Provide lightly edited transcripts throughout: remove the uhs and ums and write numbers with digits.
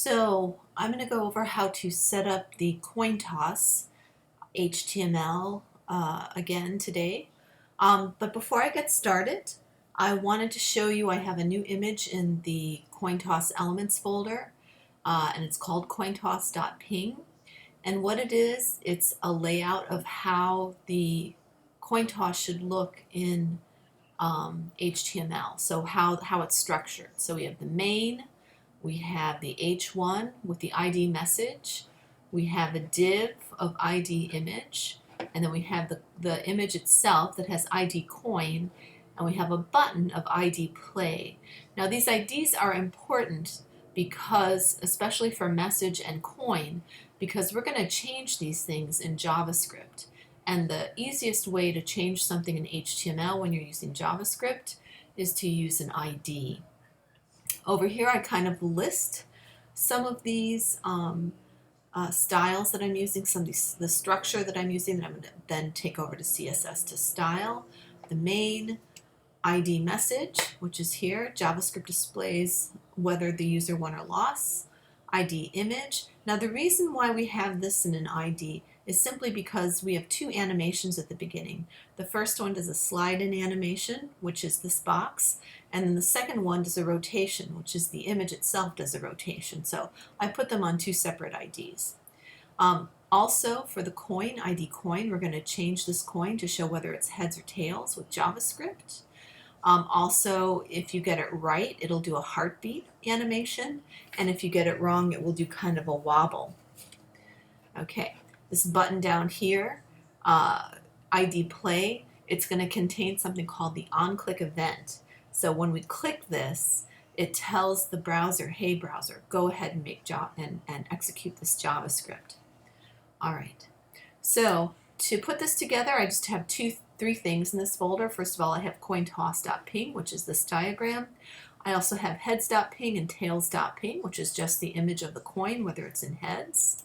So I'm going to go over how to set up the coin toss HTML again today. But before I get started, I wanted to show you I have a new image in the coin toss elements folder, and it's called cointoss.ping. And what it is, it's a layout of how the coin toss should look in HTML. So how it's structured. So we have the main, we have the H1 with the ID message, we have a div of ID image, and then we have the image itself that has ID coin, and we have a button of ID play. Now these IDs are important because, especially for message and coin, because we're going to change these things in JavaScript. And the easiest way to change something in HTML when you're using JavaScript is to use an ID. Over here I kind of list some of these styles that I'm using, the structure that I'm using that I'm going to then take over to CSS to style. The main ID message, which is here. JavaScript displays whether the user won or lost. ID image. Now the reason why we have this in an ID is simply because we have two animations at the beginning. The first one does a slide-in animation, which is this box, and then the second one does a rotation, which is the image itself does a rotation. So I put them on two separate IDs. Also, for the coin, ID coin, we're going to change this coin to show whether it's heads or tails with JavaScript. Also, if you get it right, it'll do a heartbeat animation, and if you get it wrong, it will do kind of a wobble. Okay, this button down here, ID play, it's going to contain something called the on-click event. So when we click this, it tells the browser, hey browser, go ahead and make and execute this JavaScript. All right, so to put this together, I just have three things in this folder. First of all, I have cointoss.ping, which is this diagram. I also have heads.ping and tails.ping, which is just the image of the coin, whether it's in heads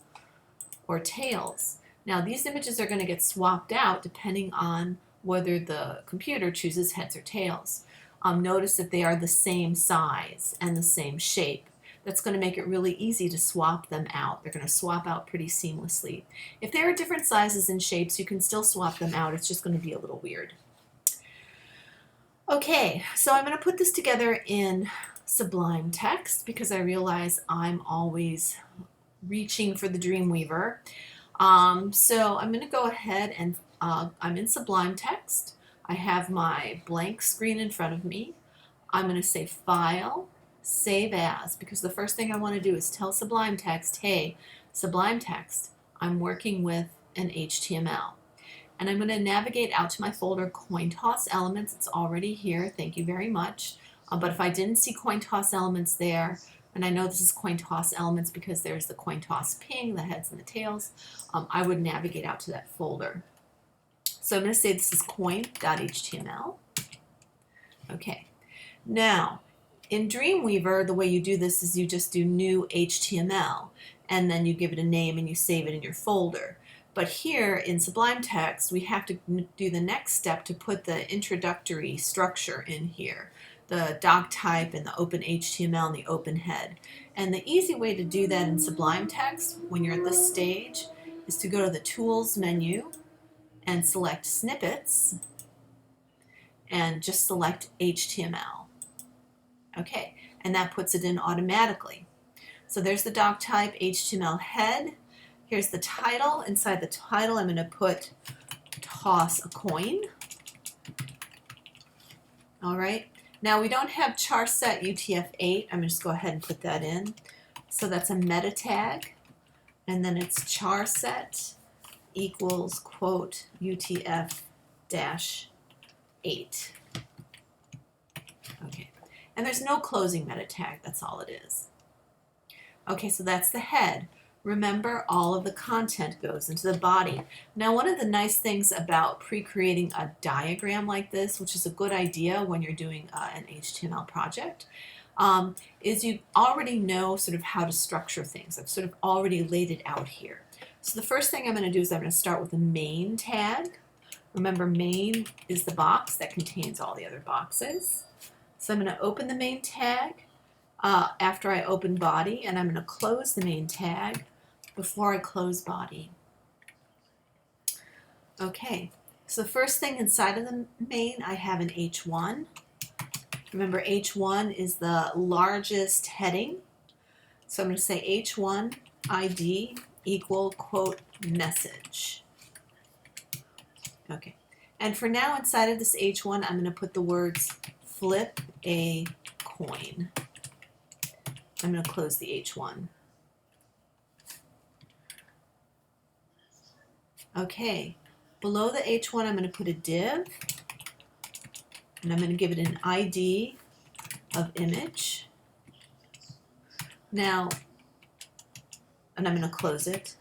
or tails. Now these images are going to get swapped out depending on whether the computer chooses heads or tails. Notice that they are the same size and the same shape. That's going to make it really easy to swap them out. They're going to swap out pretty seamlessly. If they are different sizes and shapes, you can still swap them out. It's just going to be a little weird. Okay, so I'm going to put this together in Sublime Text because I realize I'm always reaching for the Dreamweaver. So I'm going to go ahead and I'm in Sublime Text. I have my blank screen in front of me. I'm going to say File, Save As, because the first thing I want to do is tell Sublime Text, hey, Sublime Text, I'm working with an HTML. And I'm going to navigate out to my folder Coin Toss Elements. It's already here, thank you very much. But if I didn't see Coin Toss Elements there, and I know this is Coin Toss Elements because there's the Coin Toss ping, the heads and the tails, I would navigate out to that folder. So I'm going to say this is coin.html. Okay, now in Dreamweaver, the way you do this is you just do new HTML, and then you give it a name and you save it in your folder. But here in Sublime Text, we have to do the next step to put the introductory structure in here, the doc type and the open HTML and the open head. And the easy way to do that in Sublime Text when you're at this stage is to go to the Tools menu and select Snippets and just select HTML. Okay, and that puts it in automatically. So there's the doc type, HTML head. Here's the title. Inside the title, I'm going to put toss a coin. All right. Now we don't have char set UTF-8. I'm going to just go ahead and put that in. So that's a meta tag. And then it's char set equals quote UTF-8. Okay. And there's no closing meta tag. That's all it is. Okay, so that's the head. Remember, all of the content goes into the body. Now, one of the nice things about pre-creating a diagram like this, which is a good idea when you're doing an HTML project, is you already know sort of how to structure things. I've sort of already laid it out here. So the first thing I'm going to do is I'm going to start with a main tag. Remember, main is the box that contains all the other boxes. So I'm going to open the main tag, after I open body, and I'm going to close the main tag before I close body. Okay, so the first thing inside of the main, I have an H1. Remember, H1 is the largest heading. So I'm going to say H1 ID equal quote message. Okay, and for now inside of this H1, I'm going to put the words flip a coin. I'm going to close the H1. Okay, below the H1, I'm going to put a div, and I'm going to give it an ID of image. Now, and I'm going to close it.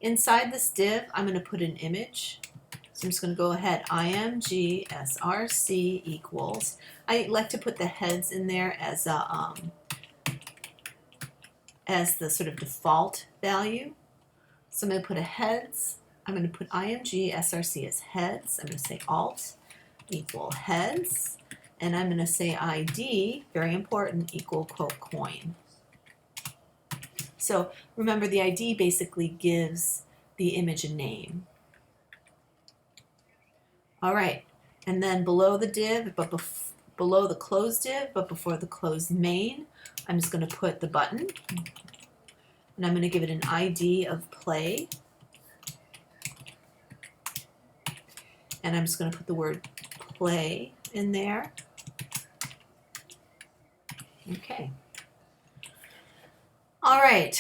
Inside this div, I'm going to put an image. So I'm just going to go ahead, img src equals. I like to put the heads in there as the sort of default value. So I'm going to put a heads. I'm going to put img src as heads. I'm going to say alt equal heads, and I'm going to say ID, very important, equal quote coin. So remember, the ID basically gives the image a name. All right, and then below the div, but below the closed div, but before the closed main, I'm just going to put the button, and I'm going to give it an ID of play, and I'm just going to put the word play in there. Okay. All right,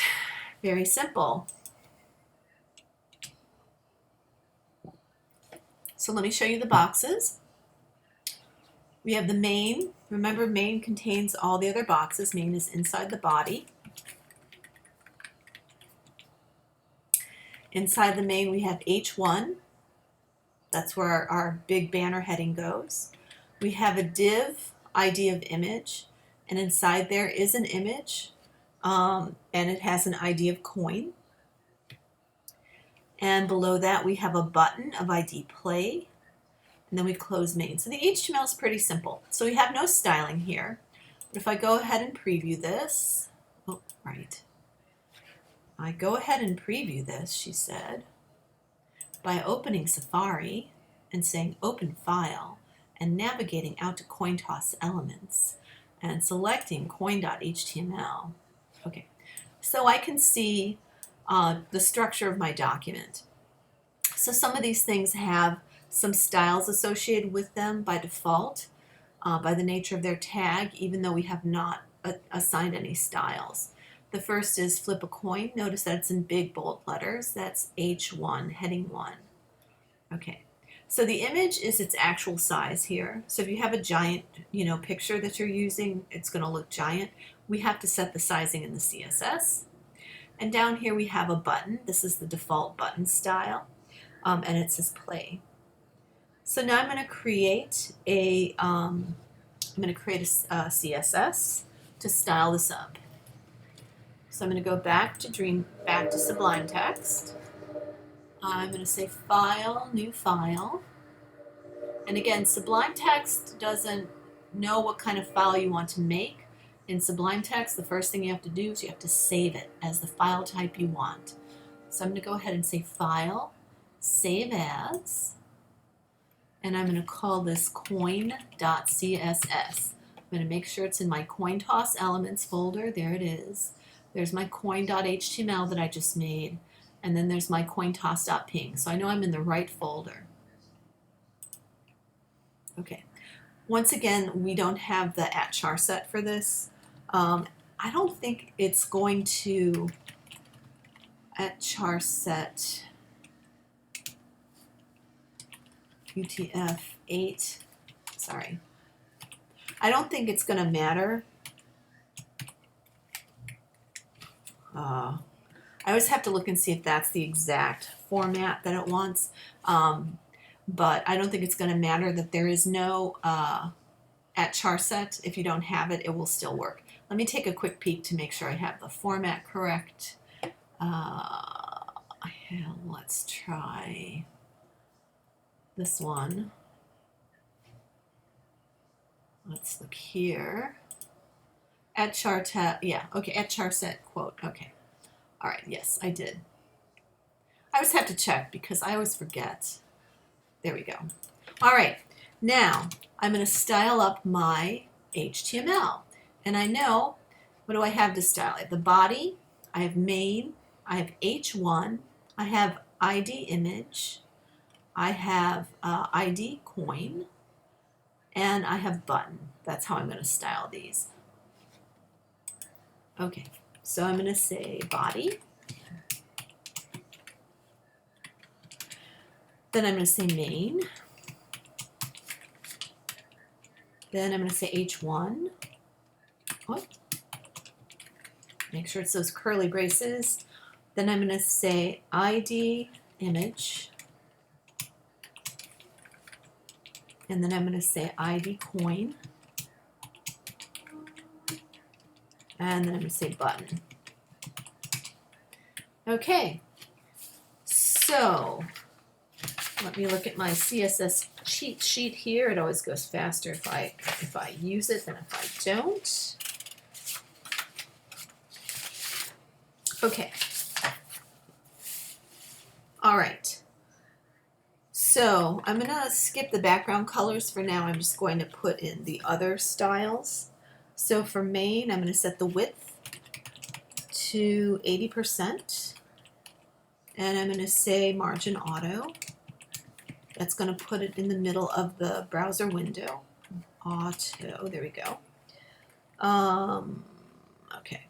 very simple. So let me show you the boxes. We have the main. Remember, main contains all the other boxes. Main is inside the body. Inside the main, we have H1. That's where our big banner heading goes. We have a div ID of image, and inside there is an image, and it has an ID of coin. And below that, we have a button of ID play, and then we close main. So the HTML is pretty simple. So we have no styling here. But if I go ahead and preview this, oh, right. I go ahead and preview this, she said, by opening Safari and saying Open File and navigating out to CoinToss Elements and selecting coin.html. Okay, so I can see the structure of my document. So some of these things have some styles associated with them by default, by the nature of their tag, even though we have not assigned any styles. The first is flip a coin. Notice that it's in big bold letters. That's H1, heading 1. Okay, so the image is its actual size here. So if you have a giant, picture that you're using, it's going to look giant. We have to set the sizing in the CSS. And down here we have a button. This is the default button style, and it says play. So now I'm going to create a CSS to style this up. So I'm going to go back to Sublime Text. I'm going to say File, New File. And again, Sublime Text doesn't know what kind of file you want to make. In Sublime Text, the first thing you have to do is you have to save it as the file type you want. So I'm going to go ahead and say File, Save As, and I'm going to call this coin.css. I'm going to make sure it's in my CoinToss Elements folder. There it is. There's my coin.html that I just made, and then there's my cointoss.ping. So I know I'm in the right folder. Okay. Once again, we don't have the @char set for this. I don't think it's going to @char set UTF-8. Sorry. I don't think it's going to matter. I always have to look and see if that's the exact format that it wants, but I don't think it's going to matter that there is no @char set. If you don't have it, it will still work. Let me take a quick peek to make sure I have the format correct. Let's try this one. Let's look here. at chartet, yeah, okay, at charset quote, okay. All right, yes, I did. I always have to check because I always forget. There we go. All right, now I'm going to style up my HTML. And I know, what do I have to style? I have the body, I have main, I have H1, I have ID image, I have ID coin, and I have button. That's how I'm going to style these. Okay, so I'm going to say body. Then I'm going to say main. Then I'm going to say H1. What? Make sure it's those curly braces. Then I'm going to say ID image. And then I'm going to say ID coin. And then I'm going to say button. Okay. So let me look at my CSS cheat sheet here. It always goes faster if I use it than if I don't. Okay. All right. So I'm going to skip the background colors for now. I'm just going to put in the other styles. So for main, I'm going to set the width to 80%. And I'm going to say margin auto. That's going to put it in the middle of the browser window. Auto, there we go. Okay.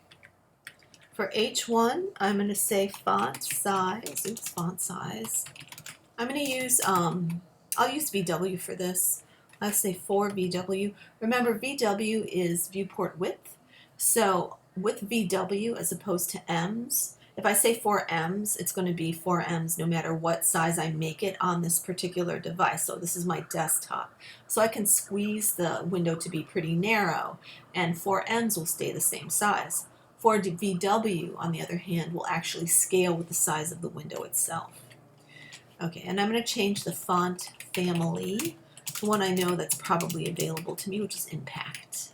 For H1, I'm going to say font size. Oops, font size. I'm going to use, I'll use VW for this. I'll say 4 VW. Remember, VW is viewport width. So with VW as opposed to M's, if I say 4 M's, it's going to be 4 M's no matter what size I make it on this particular device. So this is my desktop. So I can squeeze the window to be pretty narrow, and 4 M's will stay the same size. 4 VW, on the other hand, will actually scale with the size of the window itself. Okay, and I'm going to change the font family to one I know that's probably available to me, which is Impact.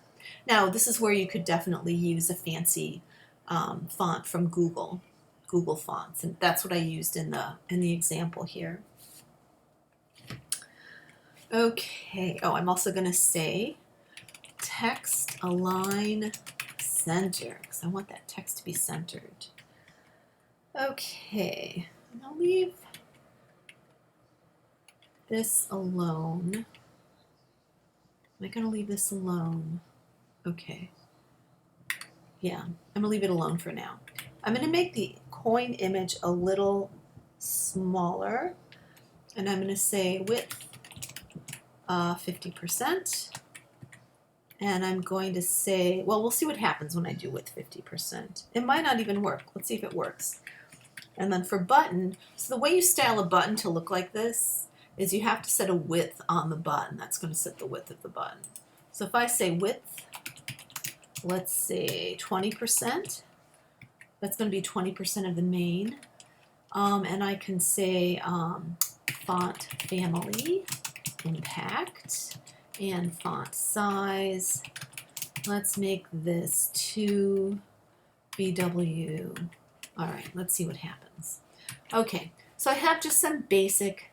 Now, this is where you could definitely use a fancy font from Google Fonts, and that's what I used in the example here. Okay. Oh, I'm also going to say text align center because I want that text to be centered. Okay, and I'll leave this alone. Am I going to leave this alone? Okay. Yeah, I'm going to leave it alone for now. I'm going to make the coin image a little smaller, and I'm going to say width 50%. And I'm going to say, well, we'll see what happens when I do width 50%. It might not even work. Let's see if it works. And then for button, so the way you style a button to look like this is you have to set a width on the button. That's going to set the width of the button. So if I say width, let's say 20%, that's going to be 20% of the main. And I can say font family, Impact, and font size. Let's make this 2 VW. All right, let's see what happens. Okay, so I have just some basic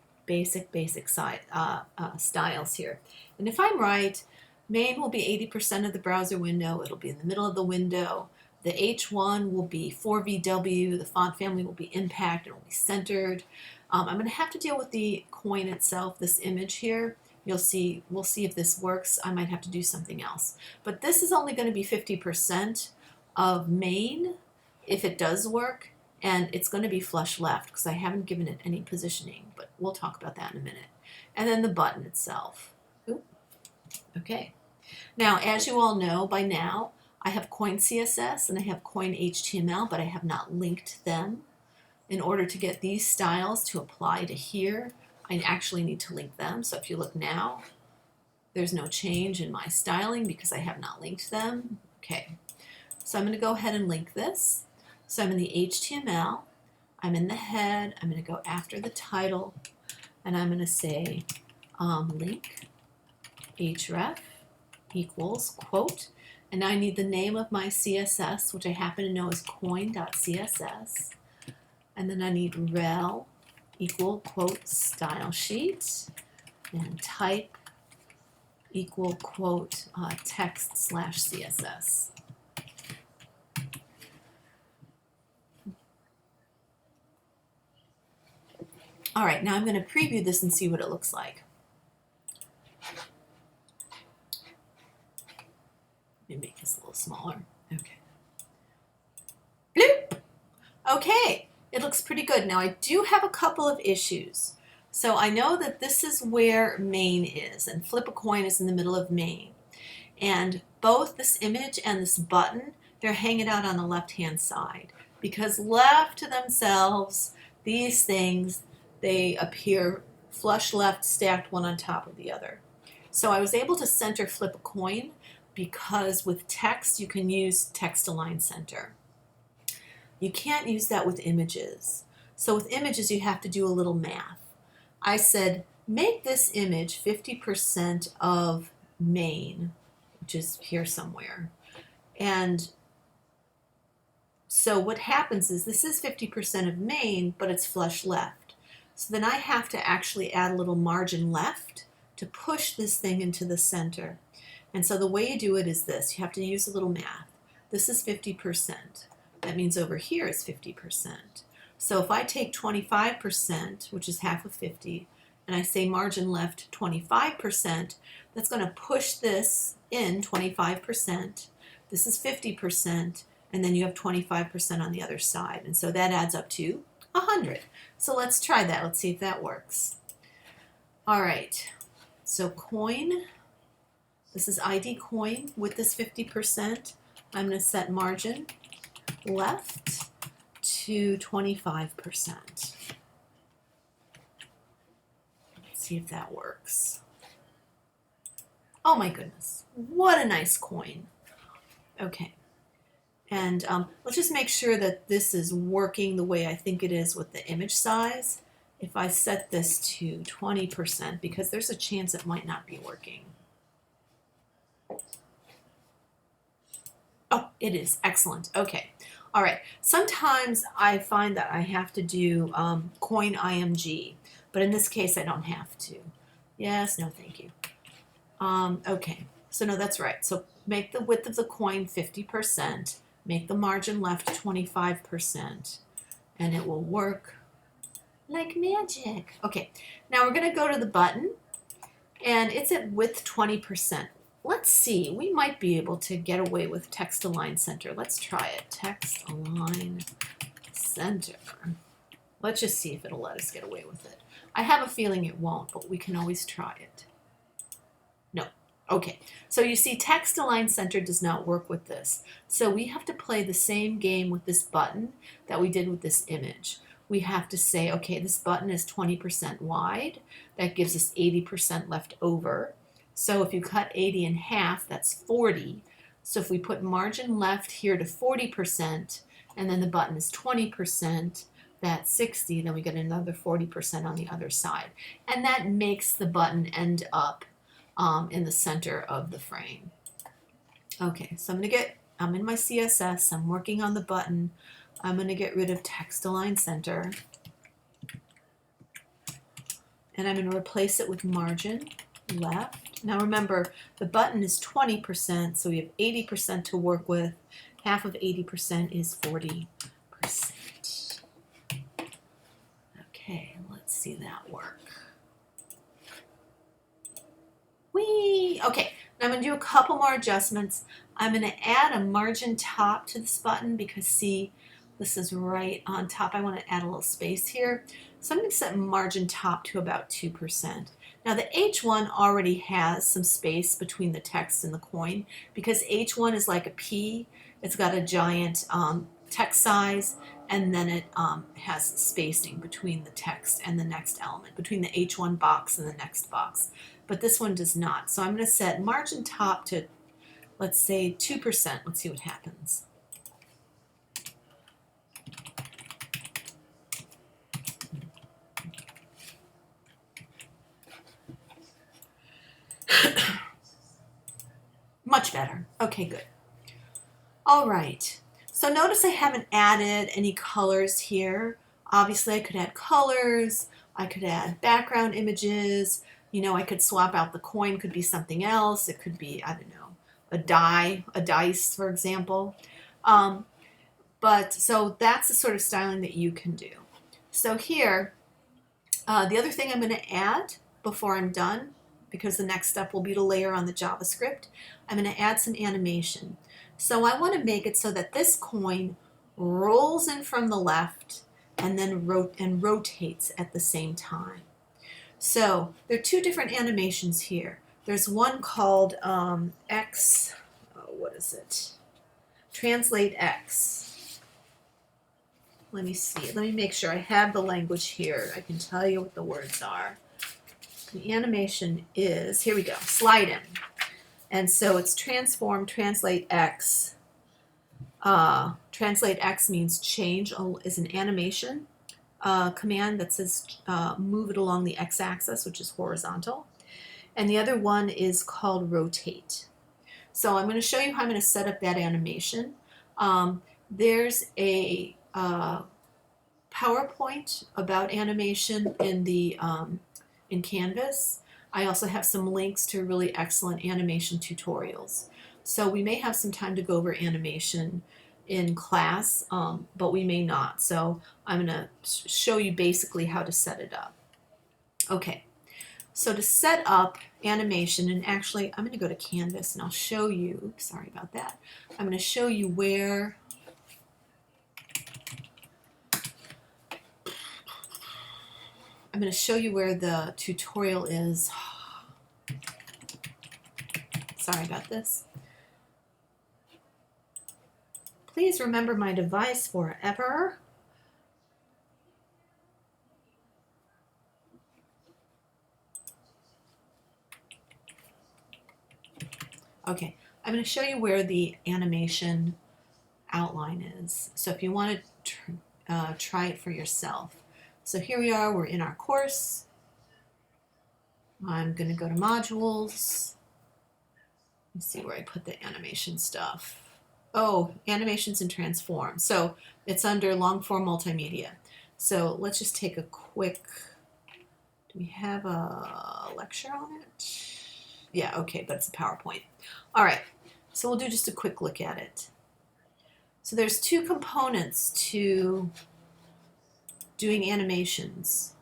styles here. And if I'm right, main will be 80% of the browser window. It'll be in the middle of the window. The H1 will be 4 VW. The font family will be Impact. It will be centered. I'm going to have to deal with the coin itself, this image here. You'll see, we'll see if this works. I might have to do something else. But this is only going to be 50% of main if it does work, and it's going to be flush left because I haven't given it any positioning, but we'll talk about that in a minute. And then the button itself. Ooh. Okay. Now, as you all know by now, I have coin CSS and I have coin HTML, but I have not linked them. In order to get these styles to apply to here, I actually need to link them. So if you look now, there's no change in my styling because I have not linked them. Okay, so I'm going to go ahead and link this. So I'm in the HTML, I'm in the head, I'm going to go after the title, and I'm going to say link href equals quote, And I need the name of my CSS, which I happen to know is coin.css. And then I need rel equal quote style sheet and type equal quote text slash CSS. All right, now I'm going to preview this and see what it looks like. Let me make this a little smaller. Okay. Bloop! Okay, it looks pretty good. Now I do have a couple of issues. So I know that this is where main is, and flip a coin is in the middle of main. And both this image and this button, they're hanging out on the left-hand side. Because left to themselves, these things, they appear flush left, stacked one on top of the other. So I was able to center flip a coin because with text, you can use text align center. You can't use that with images. So with images, you have to do a little math. I said, make this image 50% of main, which is here somewhere. And so what happens is this is 50% of main, but it's flush left. So then I have to actually add a little margin left to push this thing into the center. And so the way you do it is this. You have to use a little math. This is 50%. That means over here is 50%. So if I take 25%, which is half of 50, and I say margin left 25%, that's going to push this in 25%. This is 50%, and then you have 25% on the other side. And so that adds up to 100. So let's try that. Let's see if that works. All right. So coin, this is ID coin with this 50%. I'm going to set margin left to 25%. Let's see if that works. Oh my goodness, what a nice coin. Okay, and let's just make sure that this is working the way I think it is with the image size. If I set this to 20%, because there's a chance it might not be working. Oh, it is. Excellent. Okay. All right. Sometimes I find that I have to do coin IMG, but in this case I don't have to. Yes, no, thank you. Okay. So no, that's right. So make the width of the coin 50%, make the margin left 25%, and it will work like magic. Okay. Now we're going to go to the button, and it's at width 20%. Let's see, we might be able to get away with text align center. Let's try it. Text align center. Let's just see if it'll let us get away with it. I have a feeling it won't, but we can always try it. No. Okay. So you see text align center does not work with this. So we have to play the same game with this button that we did with this image. We have to say, okay, this button is 20% wide. That gives us 80% left over. So if you cut 80 in half, that's 40. So if we put margin left here to 40%, and then the button is 20%, that's 60, then we get another 40% on the other side. And that makes the button end up in the center of the frame. Okay, so I'm in my CSS, I'm working on the button. I'm going to get rid of text align center. And I'm going to replace it with margin left. Now remember, the button is 20%, so we have 80% to work with. Half of 80% is 40%. Okay, let's see that work. Whee! Okay, now I'm going to do a couple more adjustments. I'm going to add a margin top to this button because see, this is right on top. I want to add a little space here. So I'm going to set margin top to about 2%. Now the H1 already has some space between the text and the coin because H1 is like a P. It's got a giant text size, and then it has spacing between the text and the next element, between the H1 box and the next box. But this one does not. So I'm going to set margin top to, let's say, 2%. Let's see what happens. Much better. Okay, good. All right, so notice I haven't added any colors here. Obviously I could add colors, I could add background images, I could swap out the coin, could be something else, it could be, I don't know, a dice, for example. But so that's the sort of styling that you can do. So here, the other thing I'm going to add before I'm done, because the next step will be to layer on the JavaScript, I'm going to add some animation. So I want to make it so that this coin rolls in from the left and then rotates at the same time. So there are two different animations here. There's one called what is it? Translate X. Let me see. Let me make sure I have the language here. I can tell you what the words are. The animation is, here we go, slide in. And so it's transform, translate X. Translate X means change is an animation command that says move it along the x-axis, which is horizontal. And the other one is called rotate. So I'm going to show you how I'm going to set up that animation. There's a PowerPoint about animation in Canvas. I also have some links to really excellent animation tutorials. So we may have some time to go over animation in class, but we may not. So I'm going to show you basically how to set it up. Okay, so to set up animation, and actually I'm going to go to Canvas and I'll show you, oops, sorry about that. I'm going to show you where the tutorial is. Sorry about this. Please remember my device forever. Okay, I'm going to show you where the animation outline is. So if you want to try it for yourself. So here we are, we're in our course. I'm going to go to modules. Let's see where I put the animation stuff. Oh, animations and transform. So it's under long form multimedia. So let's just take a quick, do we have a lecture on it? Yeah, okay, but it's a PowerPoint. All right, so we'll do just a quick look at it. So there's two components to doing animations.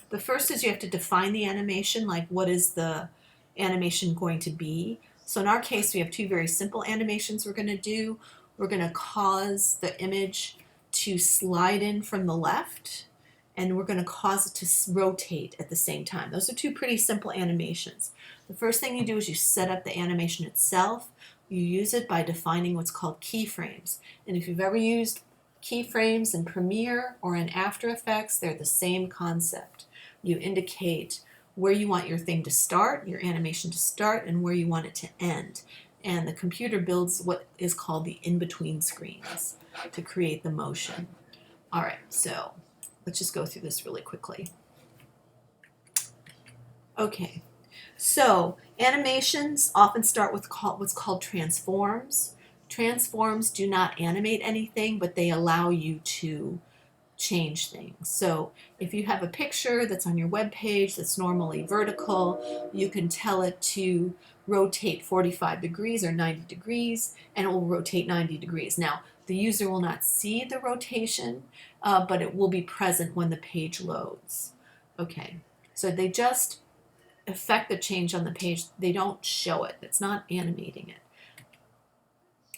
The first is you have to define the animation, like what is the animation going to be. So in our case, we have two very simple animations we're going to do. We're going to cause the image to slide in from the left, and we're going to cause it to rotate at the same time. Those are two pretty simple animations. The first thing you do is you set up the animation itself. You use it by defining what's called keyframes. And if you've ever used keyframes in Premiere or in After Effects, they're the same concept. You indicate where you want your thing to start, your animation to start, and where you want it to end. And the computer builds what is called the in-between screens to create the motion. All right, so let's just go through this really quickly. Okay, so animations often start with what's called transforms. Transforms do not animate anything, but they allow you to change things. So if you have a picture that's on your web page that's normally vertical, you can tell it to rotate 45 degrees or 90 degrees, and it will rotate 90 degrees. Now, the user will not see the rotation, but it will be present when the page loads. Okay, so they just affect the change on the page. They don't show it. It's not animating it.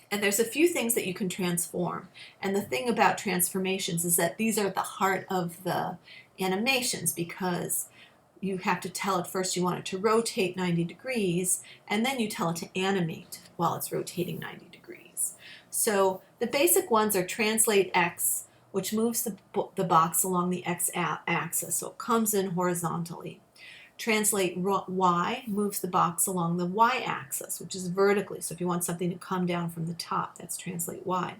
And there's a few things that you can transform. And the thing about transformations is that these are at the heart of the animations, because you have to tell it first you want it to rotate 90 degrees, and then you tell it to animate while it's rotating 90 degrees. So the basic ones are translate X, which moves the box along the X-axis, so it comes in horizontally. Translate Y moves the box along the Y-axis, which is vertically. So if you want something to come down from the top, that's translate Y.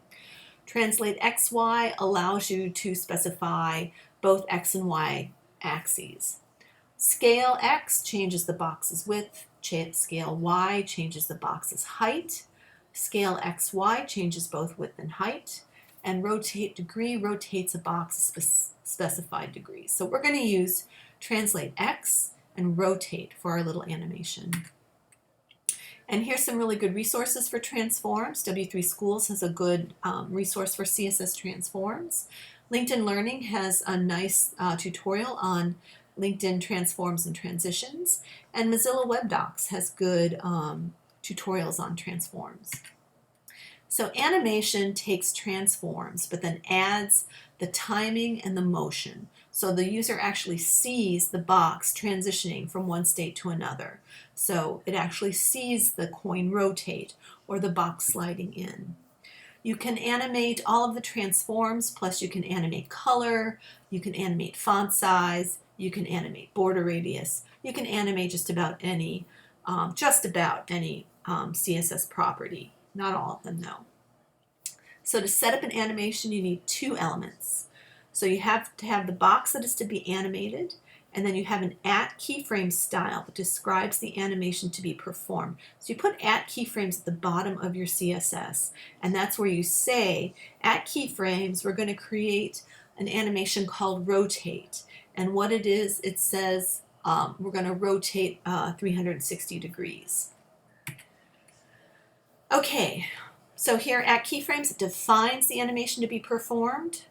Translate XY allows you to specify both X and Y axes. Scale X changes the box's width. Scale Y changes the box's height. Scale XY changes both width and height. And rotate degree rotates a box specified degrees. So we're going to use translate X and rotate for our little animation. And here's some really good resources for transforms. W3 Schools has a good resource for CSS transforms. LinkedIn Learning has a nice tutorial on LinkedIn transforms and transitions. And Mozilla Web Docs has good tutorials on transforms. So animation takes transforms, but then adds the timing and the motion. So the user actually sees the box transitioning from one state to another. So it actually sees the coin rotate or the box sliding in. You can animate all of the transforms, plus you can animate color, you can animate font size, you can animate border radius, you can animate just about any CSS property. Not all of them though. So to set up an animation, you need two elements. So you have to have the box that is to be animated, and then you have an @keyframe style that describes the animation to be performed. So you put @keyframes at the bottom of your CSS, and that's where you say, @keyframes, we're going to create an animation called rotate. And what it is, it says we're going to rotate 360 degrees. Okay, so here @keyframes, it defines the animation to be performed.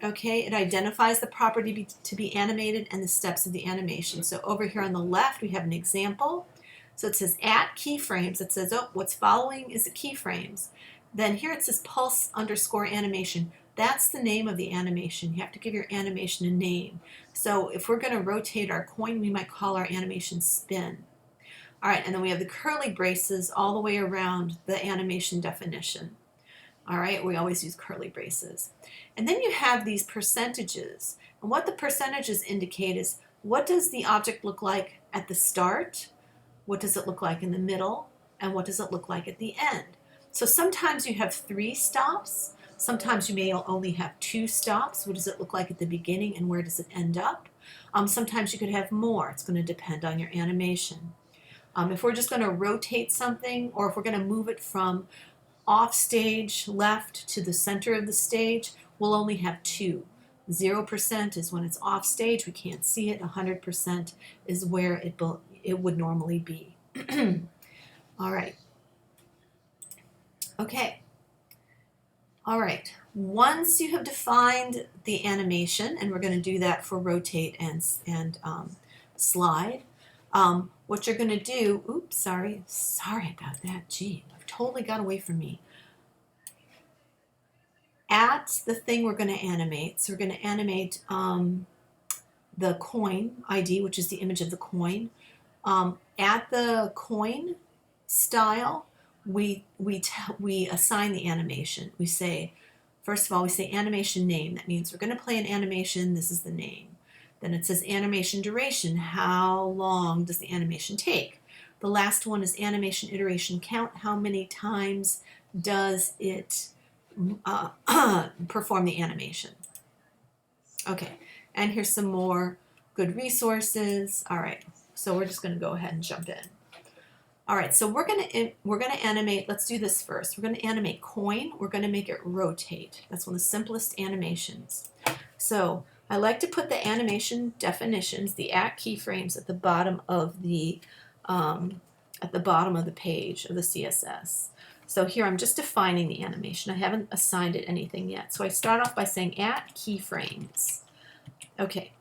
Okay, it identifies the property to be animated and the steps of the animation. So over here on the left, we have an example. So it says @keyframes. It says, oh, what's following is the keyframes. Then here it says pulse_animation. That's the name of the animation. You have to give your animation a name. So if we're going to rotate our coin, we might call our animation spin. All right, and then we have the curly braces all the way around the animation definition. All right, we always use curly braces. And then you have these percentages. And what the percentages indicate is, what does the object look like at the start? What does it look like in the middle? And what does it look like at the end? So sometimes you have 3 stops. Sometimes you may only have 2 stops. What does it look like at the beginning and where does it end up? Sometimes you could have more. It's going to depend on your animation. If we're just going to rotate something, or if we're going to move it from off stage left to the center of the stage, we'll only have 2. 0% is when it's off stage, we can't see it. 100% is where it would normally be. All right. Okay. All right. Once you have defined the animation, and we're going to do that for rotate and slide, what you're going to do, oops, sorry about that, gee, I've totally got away from me. At the thing we're going to animate, so we're going to animate the coin ID, which is the image of the coin. At the coin style, we assign the animation. We say, first of all, we say animation name. That means we're going to play an animation. This is the name. Then it says animation duration. How long does the animation take? The last one is animation iteration count. How many times does it perform the animation? Okay, and here's some more good resources. All right, so we're just going to go ahead and jump in. All right, so we're going to animate. Let's do this first. We're going to animate coin. We're going to make it rotate. That's one of the simplest animations. So I like to put the animation definitions, the @keyframes, at the bottom of the page of the CSS. So here I'm just defining the animation. I haven't assigned it anything yet. So I start off by saying @keyframes. Okay,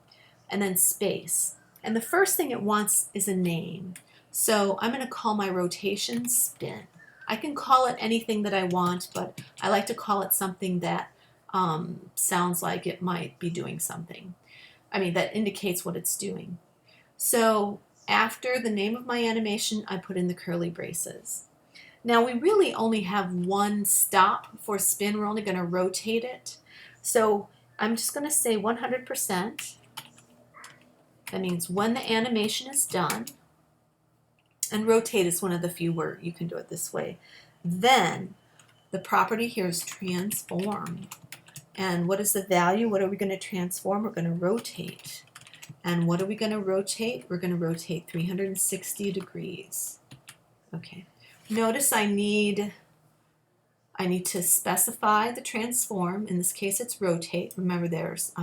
and then space. And the first thing it wants is a name. So I'm going to call my rotation spin. I can call it anything that I want, but I like to call it something that sounds like it might be doing something. I mean, that indicates what it's doing. So after the name of my animation, I put in the curly braces. Now we really only have 1 stop for spin. We're only going to rotate it. So I'm just going to say 100%. That means when the animation is done, and rotate is one of the few where you can do it this way. Then the property here is transform. And what is the value? What are we going to transform? We're going to rotate. And what are we going to rotate? We're going to rotate 360 degrees. Okay. Notice I need to specify the transform. In this case, it's rotate. Remember, there's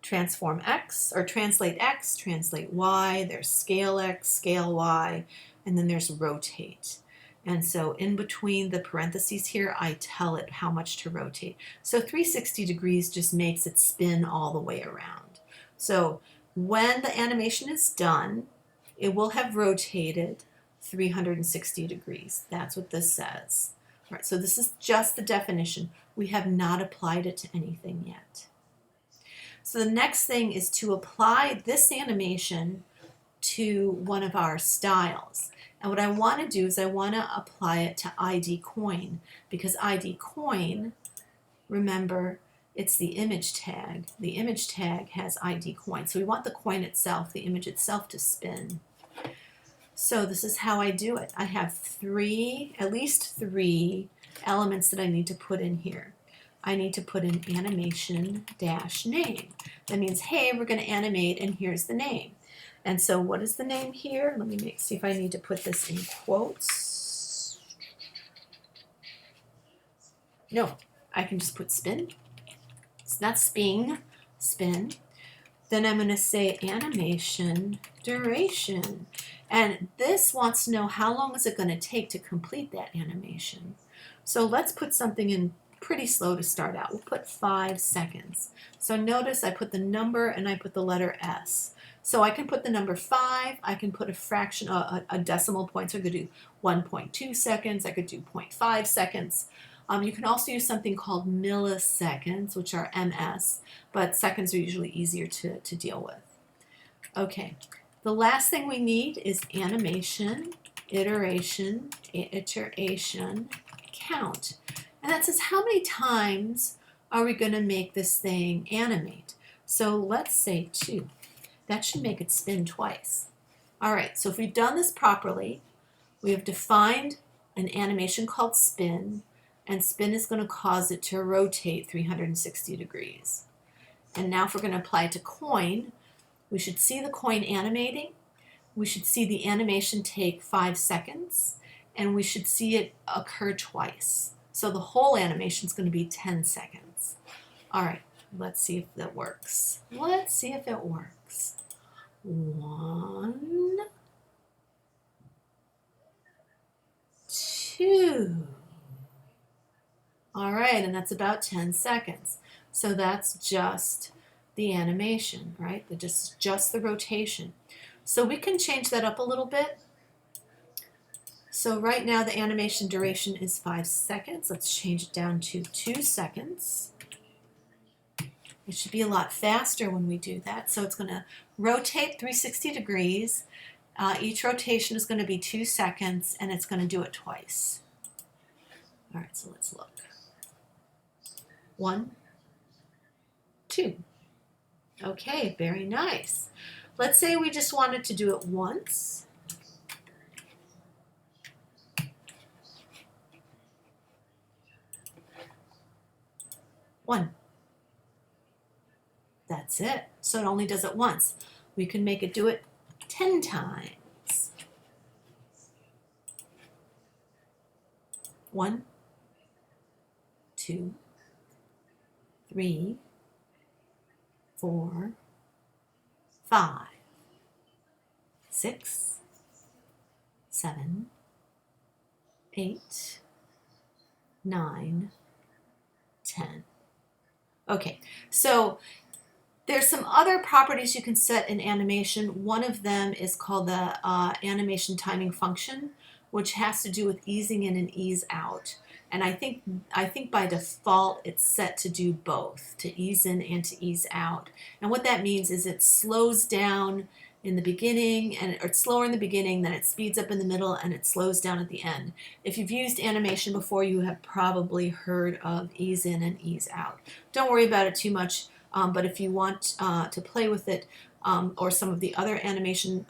transform X, or translate X, translate Y. There's scale X, scale Y, and then there's rotate. And so in between the parentheses here, I tell it how much to rotate. So 360 degrees just makes it spin all the way around. So when the animation is done, it will have rotated 360 degrees. That's what this says. All right, so this is just the definition. We have not applied it to anything yet. So the next thing is to apply this animation to one of our styles. And what I want to do is I want to apply it to ID coin, because ID coin, remember, it's the image tag. The image tag has ID coin. So we want the coin itself, the image itself, to spin. So this is how I do it. I have at least three elements that I need to put in here. I need to put in animation-name. That means, hey, we're going to animate, and here's the name. And so what is the name here? Let me see if I need to put this in quotes. No, I can just put spin. It's not spin. Then I'm going to say animation duration. And this wants to know how long is it going to take to complete that animation. So let's put something in pretty slow to start out. We'll put 5 seconds. So notice I put the number and I put the letter S. So I can put the number 5, I can put a fraction, a decimal point, so I could do 1.2 seconds, I could do 0.5 seconds. You can also use something called milliseconds, which are MS, but seconds are usually easier to deal with. Okay, the last thing we need is animation, iteration, count. And that says how many times are we going to make this thing animate. So let's say 2. That should make it spin twice. All right, so if we've done this properly, we have defined an animation called spin, and spin is going to cause it to rotate 360 degrees. And now if we're going to apply it to coin, we should see the coin animating, we should see the animation take 5 seconds, and we should see it occur twice. So the whole animation is going to be 10 seconds. All right, let's see if that works. Let's see if it works. 1, 2. All right, and that's about 10 seconds. So that's just the animation, right? Just the rotation. So we can change that up a little bit. So right now the animation duration is 5 seconds. Let's change it down to 2 seconds. It should be a lot faster when we do that. So it's going to rotate 360 degrees. Each rotation is going to be 2 seconds, and it's going to do it twice. All right, so let's look. 1, 2. Okay, very nice. Let's say we just wanted to do it once. One. That's it. So it only does it once. We can make it do it 10 times. 1, 2, 3, 4, 5, 6, 7, 8, 9, 10. Okay, so there's some other properties you can set in animation. One of them is called the animation timing function, which has to do with easing in and ease out. And I think by default it's set to do both, to ease in and to ease out. And what that means is it slows down in the beginning, or it's slower in the beginning, then it speeds up in the middle, and it slows down at the end. If you've used animation before, you have probably heard of ease in and ease out. Don't worry about it too much. But if you want to play with it, or some of the other animation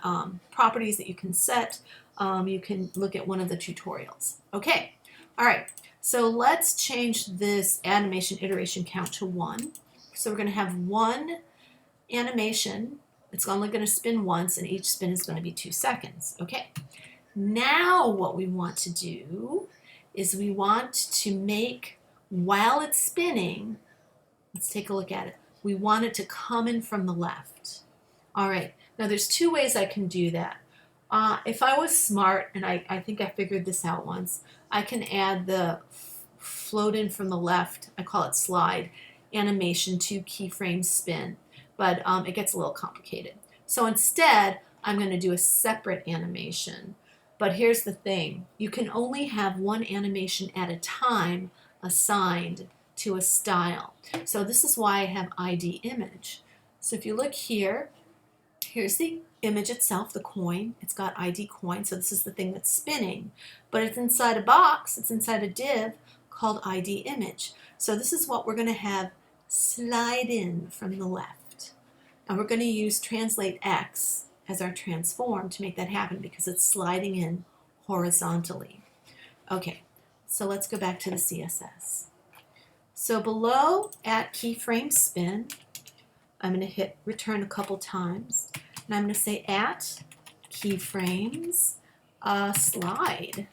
properties that you can set, you can look at one of the tutorials. Okay, all right, so let's change this animation iteration count to 1. So we're going to have 1 animation, it's only going to spin once, and each spin is going to be 2 seconds. Okay, now what we want to do is we want to make, while it's spinning, let's take a look at it. We want it to come in from the left. All right, now there's 2 ways I can do that. If I was smart, and I think I figured this out once, I can add the float in from the left, I call it slide, animation to keyframe spin, but it gets a little complicated. So instead, I'm going to do a separate animation. But here's the thing, you can only have one animation at a time assigned to a style. So this is why I have ID image. So if you look here, here's the image itself, the coin. It's got ID coin, so this is the thing that's spinning. But it's inside a box, it's inside a div called ID image. So this is what we're going to have slide in from the left. And we're going to use translate X as our transform to make that happen because it's sliding in horizontally. Okay, so let's go back to the CSS. So below at keyframe spin, I'm going to hit return a couple times, and I'm going to say at keyframes slide.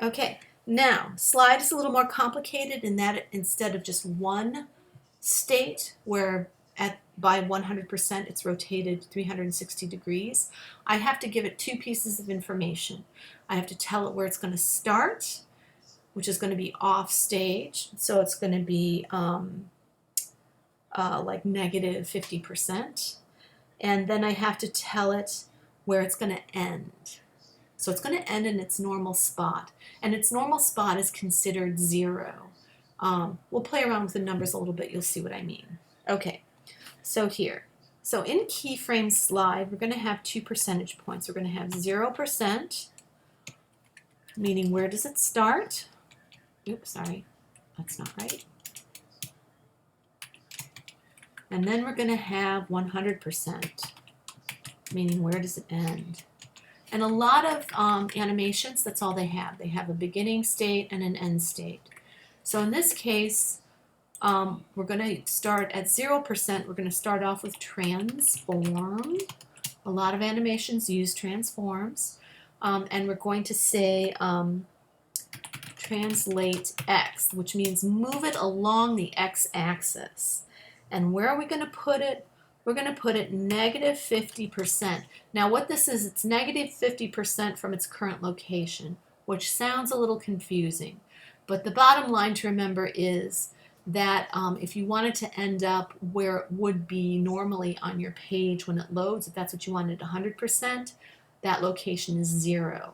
Okay, now slide is a little more complicated in that instead of just one state where by 100% it's rotated 360 degrees, I have to give it 2 pieces of information. I have to tell it where it's going to start, which is going to be off stage, so it's going to be like negative 50%, and then I have to tell it where it's going to end. So it's going to end in its normal spot, and its normal spot is considered 0. We'll play around with the numbers a little bit, you'll see what I mean. Okay, so here, so in keyframe slide, we're going to have 2 percentage points. We're going to have 0%, meaning where does it start? Oops, sorry, that's not right. And then we're going to have 100%, meaning where does it end? And a lot of animations, that's all they have. They have a beginning state and an end state. So in this case, we're going to start at 0%. We're going to start off with transform. A lot of animations use transforms. And we're going to say translate X, which means move it along the X-axis. And where are we going to put it? We're going to put it negative 50%. Now what this is, it's negative 50% from its current location, which sounds a little confusing. But the bottom line to remember is that if you wanted to end up where it would be normally on your page when it loads, if that's what you wanted, 100%, that location is 0.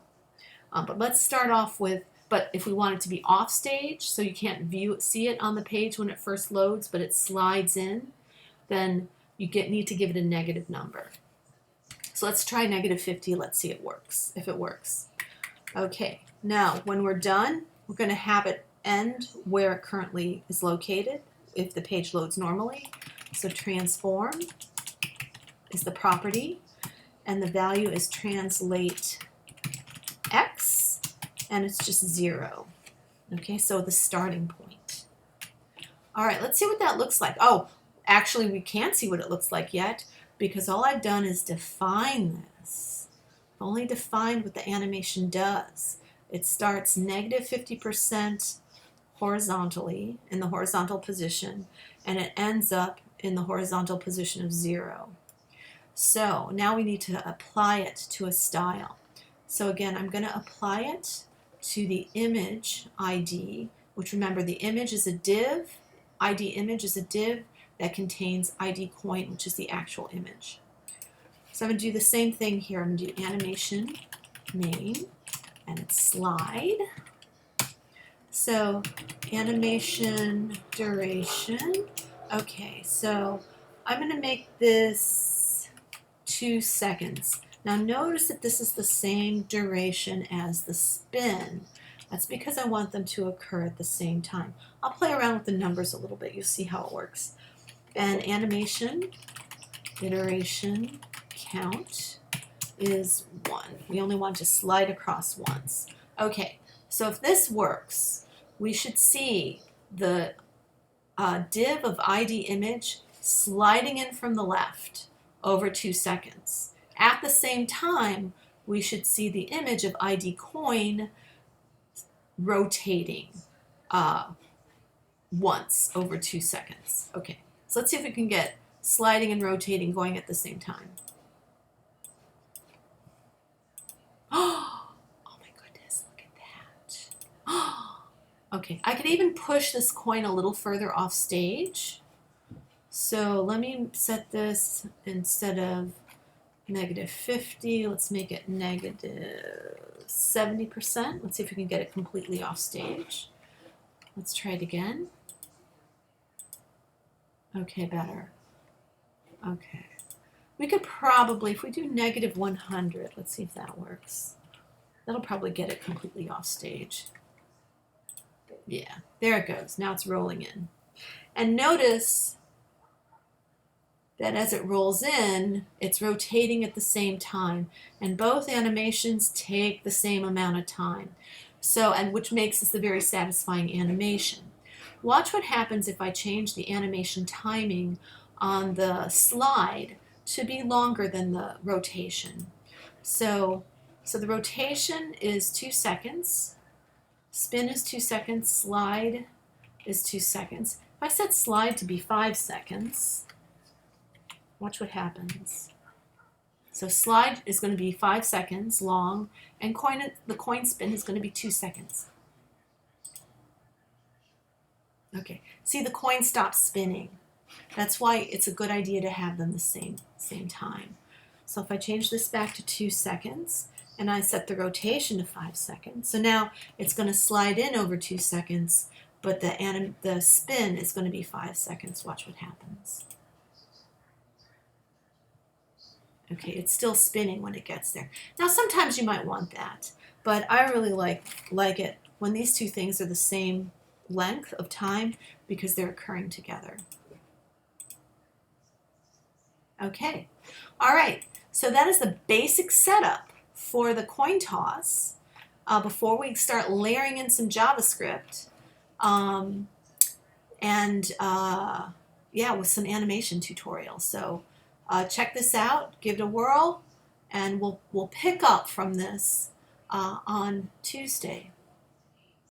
But let's start off with, but if we want it to be off stage, so you can't see it on the page when it first loads, but it slides in, then you need to give it a negative number. So let's try negative 50. Let's see if it works. Okay, now when we're done, we're going to have it end where it currently is located if the page loads normally. So transform is the property, and the value is translate X, and it's just 0. Okay, so the starting point. All right, let's see what that looks like. Oh, actually, we can't see what it looks like yet because all I've done is define this. I've only defined what the animation does. It starts negative 50% horizontally in the horizontal position, and it ends up in the horizontal position of 0. So now we need to apply it to a style. So again, I'm going to apply it to the image ID, which remember the image is a div. ID image is a div that contains ID coin, which is the actual image. So I'm going to do the same thing here. I'm going to do animation name, and it's slide. So animation duration. Okay, so I'm going to make this 2 seconds. Now notice that this is the same duration as the spin. That's because I want them to occur at the same time. I'll play around with the numbers a little bit. You'll see how it works. And animation iteration count is 1. We only want to slide across once. Okay, so if this works, we should see the div of ID image sliding in from the left over 2 seconds. At the same time, we should see the image of ID coin rotating once over 2 seconds. Okay, so let's see if we can get sliding and rotating going at the same time. Oh my goodness, look at that. Okay, I could even push this coin a little further off stage. So let me set this, instead of -50, let's make it -70%. Let's see if we can get it completely off stage. Let's try it again. Okay, better. Okay. We could probably, if we do -100, let's see if that works. That'll probably get it completely off stage. Yeah, there it goes. Now it's rolling in. And notice that as it rolls in, it's rotating at the same time. And both animations take the same amount of time. So, and which makes this a very satisfying animation. Watch what happens if I change the animation timing on the slide to be longer than the rotation. So the rotation is 2 seconds, spin is 2 seconds, slide is 2 seconds. If I set slide to be 5 seconds, watch what happens. So slide is going to be 5 seconds long, and the coin spin is going to be 2 seconds. Okay, see, the coin stops spinning. That's why it's a good idea to have them the same time. So if I change this back to 2 seconds, and I set the rotation to 5 seconds, so now it's going to slide in over 2 seconds, but the spin is going to be 5 seconds. Watch what happens. Okay, it's still spinning when it gets there. Now sometimes you might want that, but I really like it when these two things are the same length of time because they're occurring together. Okay, all right, so that is the basic setup for the coin toss before we start layering in some JavaScript yeah, with some animation tutorials. So check this out, give it a whirl, and we'll pick up from this on Tuesday.